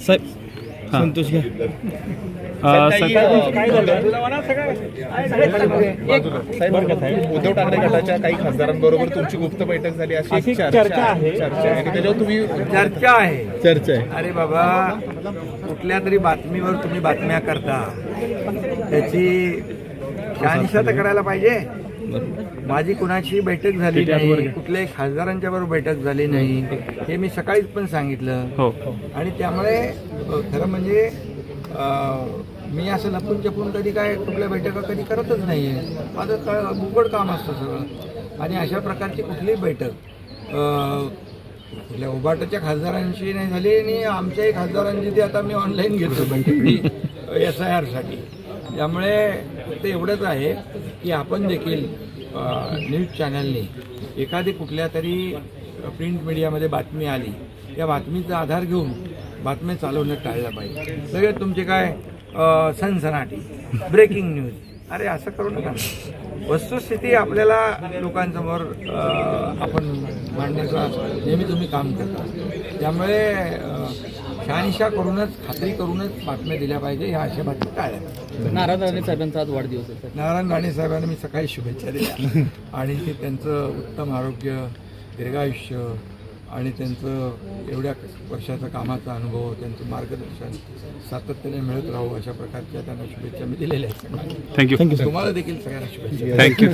साहेब संतोष घ्या. उद्धव ठाकरे गटाच्या काही खासदारांबरोबर तुमची गुप्त बैठक झाली अशी चर्चा आहे आणि त्याच्यावर तुम्ही चर्चा आहे. आहे. अरे बाबा, कुठल्या तरी बातमीवर तुम्ही बातम्या करता, त्याची शहानिशा तर करायला पाहिजे. माझी कुणाची बैठक झाली नाही, कुठल्याही खासदारांच्या बरोबर बैठक झाली नाही, हे मी सकाळीच पण सांगितलं. आणि त्यामुळे खरं म्हणजे मी असं लपून चपून कधी काय कुठल्या बैठका कधी करतच नाही आहे. माझं उघड काम असतं सगळं. आणि अशा प्रकारची कुठलीही बैठक कुठल्या उभाटाच्या खासदारांशी नाही झाली आणि आमच्याही खासदारांची ती आता मी ऑनलाईन घेतो बैठक SIR साठी. त्यामुळे फक्त एवढंच आहे की आपण देखील न्यूज चॅनलने एखादी कुठल्या तरी प्रिंट मीडियामध्ये बातमी आली, त्या बातमीचा आधार घेऊन बातम्या चालवणं टाळलं पाहिजे. सगळे तुमचे काय सनसनाटी ब्रेकिंग न्यूज, अरे असं करू नका. वस्तुस्थिती आपल्याला लोकांसमोर आपण मांडण्याचं नेहमी तुम्ही काम करता. त्यामुळे शहानिशा करूनच, खात्री करूनच बातम्या दिल्या पाहिजे. ह्या अशा बातम्या टाळल्या. नारायण राणे साहेबांचा आज वाढदिवस आहे. नारायण राणे साहेबांना मी सकाळी शुभेच्छा दिल्या आणि ते त्यांचं उत्तम आरोग्य, दीर्घायुष्य आणि त्यांचं एवढ्या वर्षाचा कामाचा अनुभव, त्यांचं मार्गदर्शन सातत्याने मिळत राहू, अशा प्रकारच्या त्यांना शुभेच्छा मी दिलेल्या आहेत. थँक्यू. तुम्हाला देखील सगळ्यांना शुभेच्छा. थँक्यू.